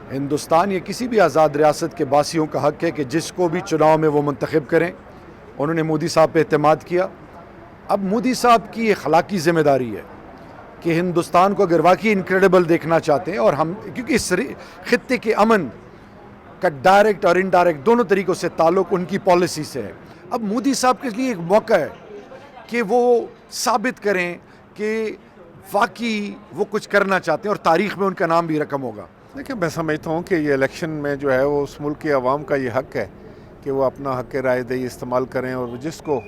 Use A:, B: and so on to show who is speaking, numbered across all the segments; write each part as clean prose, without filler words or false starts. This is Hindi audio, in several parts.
A: हिंदुस्तान या किसी भी आज़ाद रियासत के बासियों का हक़ है कि जिसको भी चुनाव में वो मुंतखब करें। उन्होंने मोदी साहब पे एतमाद किया। अब मोदी साहब की अखलाकी ज़िम्मेदारी है कि हिंदुस्तान को अगर वाकई इनक्रेडिबल देखना चाहते हैं, और हम क्योंकि इस खित्ते के अमन का डायरेक्ट और इनडायरेक्ट दोनों तरीक़ों से ताल्लुक़ उनकी पॉलिसी से है। अब मोदी साहब के लिए एक मौका है कि वो साबित करें कि वाकई वो कुछ करना चाहते हैं और तारीख़ में उनका नाम भी रकम होगा।
B: देखिए, मैं समझता हूँ कि ये इलेक्शन में जो है वो उस मुल्क की आवाम का ये हक़ है कि वो अपना हक़ राय दही इस्तेमाल करें और जिसको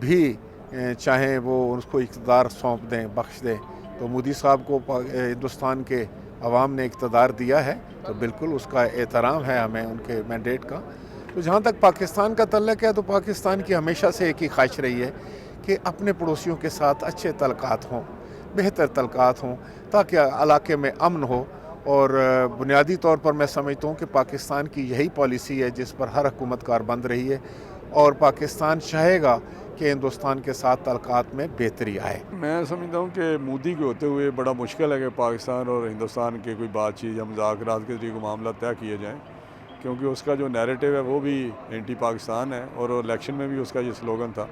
B: भी चाहें वो उसको इक़्तिदार सौंप दें, बख्श दें। तो मोदी साहब को हिंदुस्तान के अवाम ने इक़्तिदार दिया है, तो बिल्कुल उसका एहतराम है हमें उनके मैंडेट का। तो जहाँ तक पाकिस्तान का तल्लुक़ है, तो पाकिस्तान की हमेशा से एक ही ख्वाहिश रही है कि अपने पड़ोसियों के साथ अच्छे तल्लुक़ात हों, बेहतर तल्लुक़ात हों, ताकि इलाके में अमन हो। और बुनियादी तौर पर मैं समझता हूँ कि पाकिस्तान की यही पॉलिसी है जिस पर हर हुकूमत कारबंद रही है, और पाकिस्तान चाहेगा कि हिंदुस्तान के साथ तल्लुक़ात में बेहतरी आए।
C: मैं समझता हूँ कि मोदी के होते हुए बड़ा मुश्किल है कि पाकिस्तान और हिंदुस्तान के कोई बातचीत या मुज़ाकरात के जरिए मामला तय किए जाएँ, क्योंकि उसका जो नैरेटिव है वो भी एंटी पाकिस्तान है, और इलेक्शन में भी उसका ये स्लोगन था,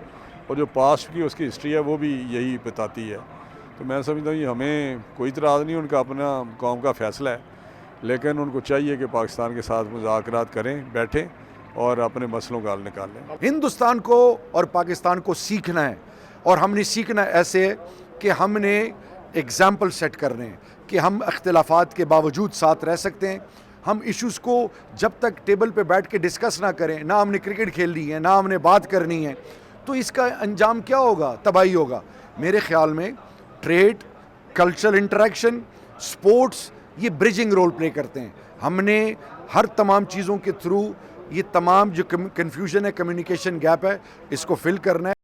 C: और जो पास्ट की उसकी हिस्ट्री है वो भी यही बताती है। तो मैं समझता हूँ ये हमें कोई इतराज़ नहीं, उनका अपना कौम का फ़ैसला है, लेकिन उनको चाहिए कि पाकिस्तान के साथ मुज़ाकरात करें, बैठें और अपने मसलों का हल निकालें।
A: हिंदुस्तान को और पाकिस्तान को सीखना है, और हमने सीखना ऐसे कि हमने एग्ज़ाम्पल सेट करने हैं कि हम इख्तिलाफ़ात के बावजूद साथ रह सकते हैं। हम इश्यूज़ को जब तक टेबल पे बैठ के डिस्कस ना करें, ना हमने क्रिकेट खेलनी है, ना हमने बात करनी है, तो इसका अंजाम क्या होगा? तबाही होगा। मेरे ख़्याल में ट्रेड, कल्चरल इंटरेक्शन, स्पोर्ट्स, ये ब्रिजिंग रोल प्ले करते हैं। हमने हर तमाम चीज़ों के थ्रू ये तमाम जो कन्फ्यूजन है, कम्युनिकेशन गैप है, इसको फिल करना है।